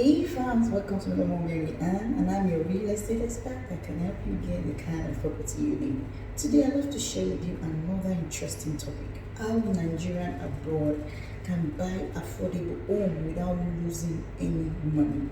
Hey fans, welcome to the Mary Ann, and I'm your real estate expert that can help you get the kind of property you need. Today, I'd love to share with you another interesting topic: how Nigerian abroad can buy affordable home without losing any money.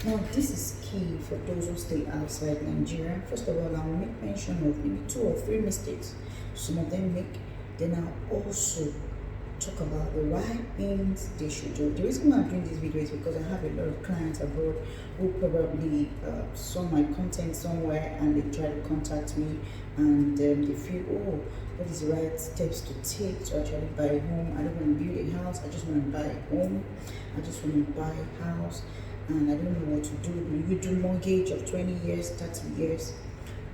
Now, this is key for those who stay outside Nigeria. First of all, I'll make mention of maybe 2 or 3 mistakes some of them make. Then I'll also talk about the right things they should do. The reason why I'm doing this video is because I have a lot of clients abroad who probably saw my content somewhere and they try to contact me and they feel, oh, what is the right steps to take to actually buy a home? I don't want to build a house, I just want to buy a home. I just want to buy a house and I don't know what to do. Will you do mortgage of 20 years, 30 years?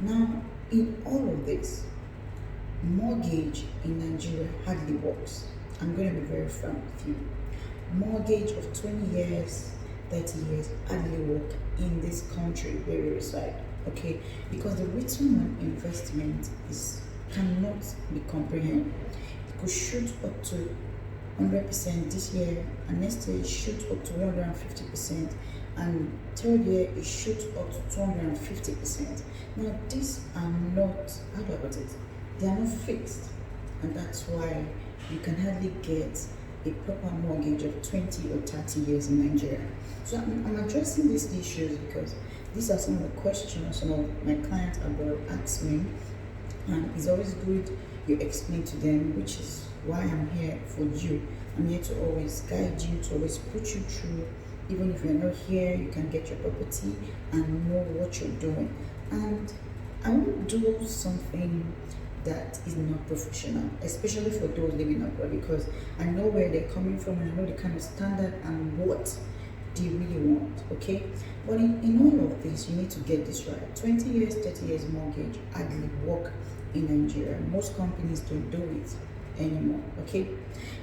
Now, in all of this, mortgage in Nigeria hardly works. I'm going to be very frank with you. Mortgage of 20 years, 30 years hardly work in this country where we reside. Okay, because the return on investment cannot be comprehended. It could shoot up to 100% this year, and next year it shoot up to 150%, and third year it shoot up to 250%. Now these are not, how do I put it? They are not fixed, and that's why you can hardly get a proper mortgage of 20 or 30 years in Nigeria. So I'm addressing these issues because these are some of the questions some of my clients abroad ask me, and it's always good you explain to them, which is why I'm here for you. I'm here to always guide you, to always put you through. Even if you're not here, you can get your property and know what you're doing. And I won't do something that is not professional, especially for those living abroad, because I know where they're coming from and I know the kind of standard and what they really want. Okay, but in all of this, you need to get this right. 20 years, 30 years mortgage hardly work in Nigeria. Most companies don't do it anymore. Okay,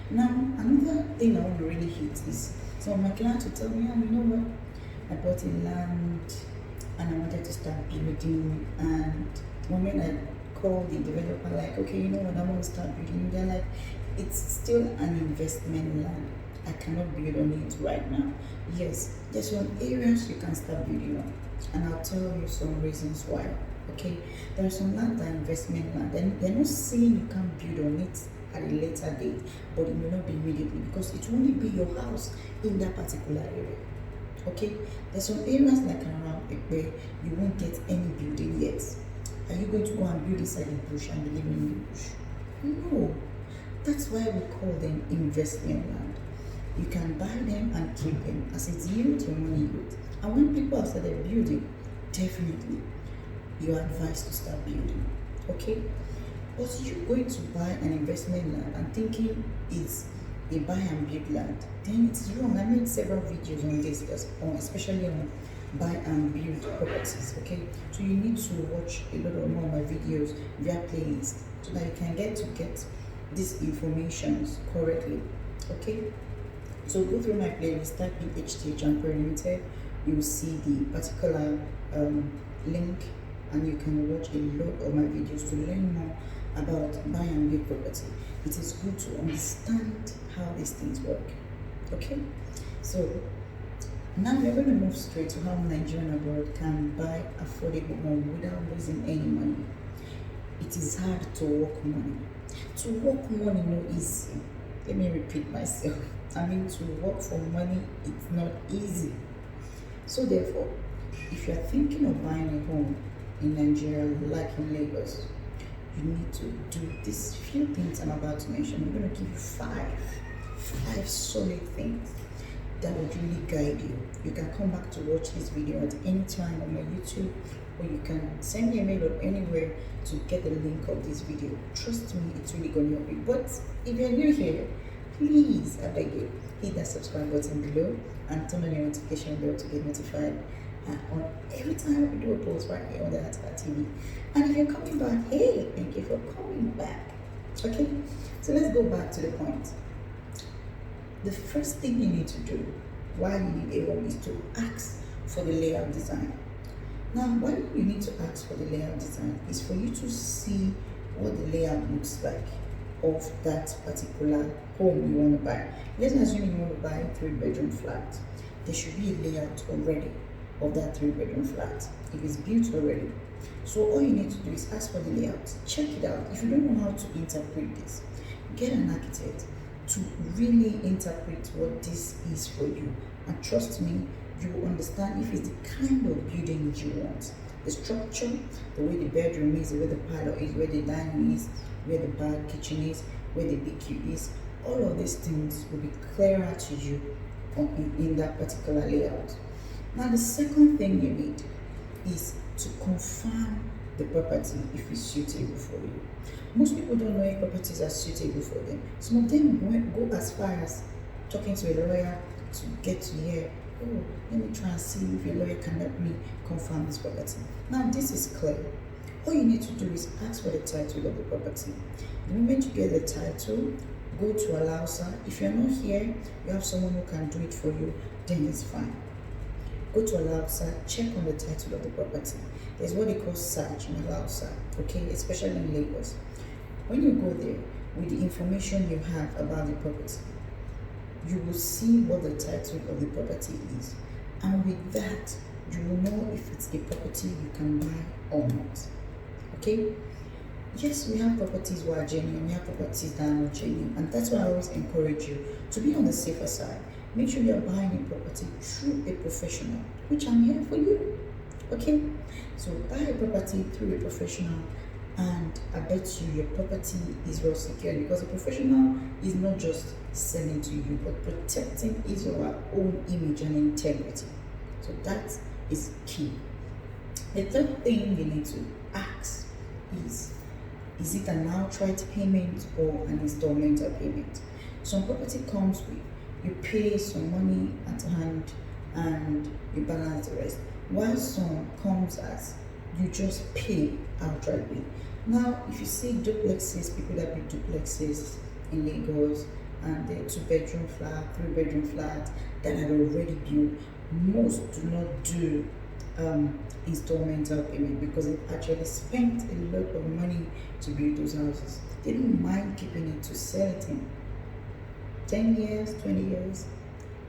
now another thing I want to really hit is some of my clients will tell me, oh, you know what, I bought a land and I wanted to start building, and the moment I call the developer, like, okay, you know what, I want to start building, they're like, it's still an investment land, I cannot build on it right now. Yes, there's some areas you can start building on, and I'll tell you some reasons why. Okay, there are some land that are investment land, and they're not saying you can't build on it at a later date, but it may not be immediately because it will only be your house in that particular area. Okay, there's some areas like around where you won't get any building yet. Are you going to go and build inside the bush and be living in the bush? No. That's why we call them investment land. You can buy them and keep them as it yields your money yield. And when people have started building, definitely you are advised to start building. Okay? But you're going to buy an investment land and thinking it's a buy and build land, then it's wrong. I made several videos on this, especially on buy and build properties. Okay, so you need to watch a lot of more of my videos via playlist so that you can get these informations correctly. Okay, so go through my playlist, type in HTH and Limited, you will see the particular link, and you can watch a lot of my videos to learn more about buy and build property. It is good to understand how these things work. Okay, so now we're going to move straight to how Nigerian abroad can buy affordable home without losing any money. It is hard to work money. To work money no easy. Let me repeat myself. I mean, to work for money, it's not easy. So therefore, if you are thinking of buying a home in Nigeria, like in Lagos, you need to do these few things I'm about to mention. I'm going to give you five solid things that would really guide you. You can come back to watch this video at any time on my YouTube, or you can send me a mail or anywhere to get the link of this video. Trust me, it's really going to help you. But if you're new here, please, I beg you, hit that subscribe button below and turn on your notification bell to get notified on every time we do a post right here on the hearttv. And if you're coming back, hey, thank you for coming back. Okay, so let's go back to the point. The first thing you need to do while you need a home is to ask for the layout design. Now, why you need to ask for the layout design is for you to see what the layout looks like of that particular home you want to buy. Let's assume you want to buy a 3-bedroom flat. there should be a layout already of that 3-bedroom flat if it's built already. So all you need to do is ask for the layout, check it out. If you don't know how to interpret this, get an architect to really interpret what this is for you, and trust me, you will understand if it's the kind of building you want. The structure, the way the bedroom is, the way the parlor is, where the dining is, where the bar kitchen is, where the BQ is, all of these things will be clearer to you in that particular layout. Now the second thing you need is to confirm the property if it's suitable for you. Most people don't know if properties are suitable for them. Some of them go as far as talking to a lawyer to get to hear, oh, let me try and see if your lawyer can help me confirm this property. Now this is clear. All you need to do is ask for the title of the property. The moment you get the title, go to Alausa. If you're not here, you have someone who can do it for you, then it's fine. Go to Alausa, check on the title of the property. There's what they call search in Alausa, okay, especially in Lagos. When you go there, with the information you have about the property, you will see what the title of the property is. And with that, you will know if it's a property you can buy or not. Okay? Yes, we have properties that are genuine, we have properties that are not genuine, and that's why I always encourage you to be on the safer side. Make sure you're buying a property through a professional, which I'm here for you. Okay? So buy a property through a professional, and I bet you your property is well secured, because a professional is not just selling to you, but protecting his or her own image and integrity. So that is key. The third thing you need to ask is it an outright payment or an installmental payment? Some property comes with, you pay some money at hand and you balance the rest, while some comes as you just pay outrightly. Now, if you see duplexes, people that build duplexes in Lagos, and they're 2-bedroom flat, 3-bedroom flat that are already built, most do not do installmental payment, because they actually spent a lot of money to build those houses. They don't mind keeping it to sell it in 10 years, 20 years,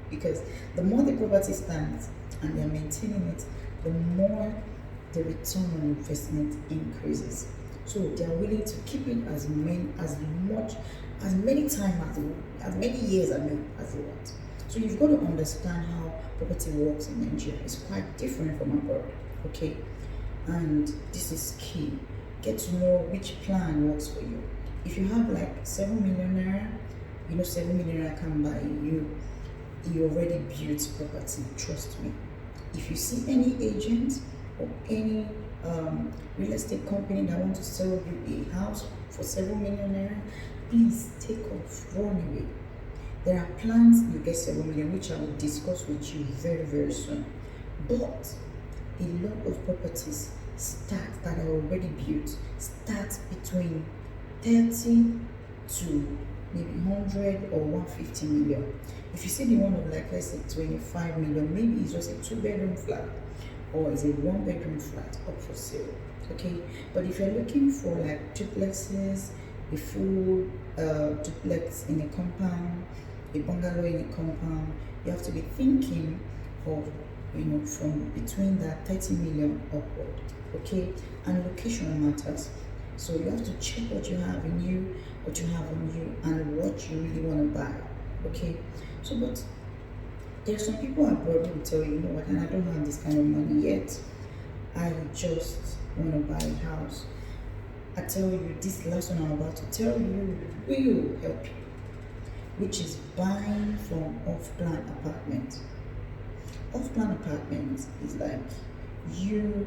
because the more the property stands and they're maintaining it, the more the return on investment increases. So they're willing to keep it as many years as they want. So you've got to understand how property works in Nigeria. It's quite different from abroad, okay? And this is key. Get to know which plan works for you. If you have like 7 million naira, 7 million naira can buy you already built property, trust me. If you see any agent or any real estate company that want to sell you a house for 7 million naira, please take off, run away. There are plans you get 7 million, which I will discuss with you very, very soon. But a lot of properties that are already built start between 30 to maybe 100 or 150 million. If you see the one of like, let's say 25 million, maybe it's just a 2-bedroom flat or it's a 1-bedroom flat up for sale, okay? But if you're looking for like duplexes, a full duplex in a compound, a bungalow in a compound, you have to be thinking of, from between that 30 million upward, okay? And location matters. So you have to check what you have in you, and what you really want to buy, okay? So, but there are some people abroad who will tell you, what, and I don't have this kind of money yet. I just want to buy a house. I tell you, this last one I'm about to tell you will help you, which is buying from off-plan apartments. Off-plan apartments is like you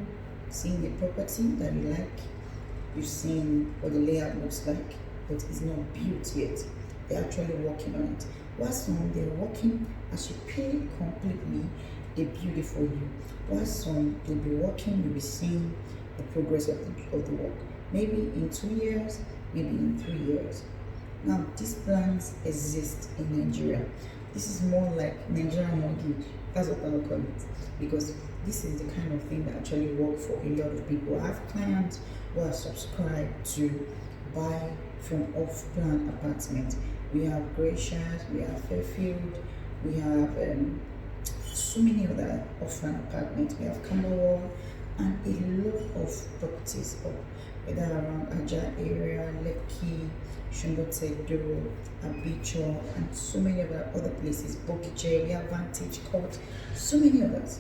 seeing a property that you like, you've seen what the layout looks like, but it's not built yet. They're actually working on it. Whilst some they're working, as you pay completely, they build it for you. Whilst some they'll be working, you'll be seeing the progress of the work. Maybe in 2 years, maybe in 3 years. Now, these plans exist in Nigeria. This is more like Nigerian mortgage. That's what I will call it. Because this is the kind of thing that actually works for a lot of people. I have clients who are subscribed to buy from off-plan apartments. We have Gracious, we have Fairfield, we have so many other offline apartments. We have Camberwell and a lot of properties up, whether around Aja area, Lekki, Shungotedo, Abicho, and so many other places, Bokije, we have Vantage Court, so many others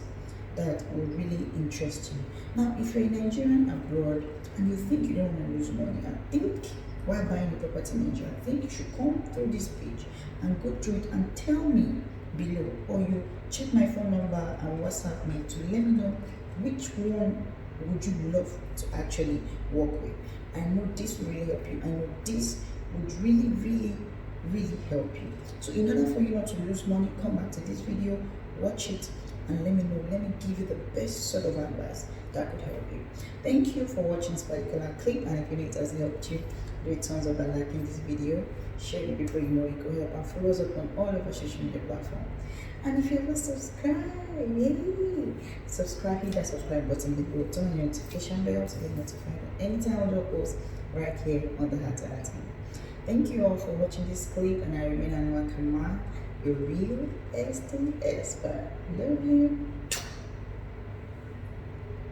that will really interest you. Now, if you're a Nigerian abroad and you think you don't want to lose money, I think while buying a property in Nigeria, I think you should come through this page and go through it and tell me below, or you check my phone number and WhatsApp me to let me know which one would you love to actually work with. I know this will really help you. I know this would really help you. So in order for you not to lose money, come back to this video, watch it, and let me know. Let me give you the best sort of advice that could help you. Thank you for watching this particular clip, and if you know it has helped you, do a thumbs up by liking this video, share it with people you know it could help, and follow us up on all of our social media platforms. And if you haven't subscribed, subscribe, hit that subscribe button below, turn on your notification bell to get notified anytime I post right here on the hearttv. Thank you all for watching this clip, and I remain Anwar Kamal, your real estate expert. Love you.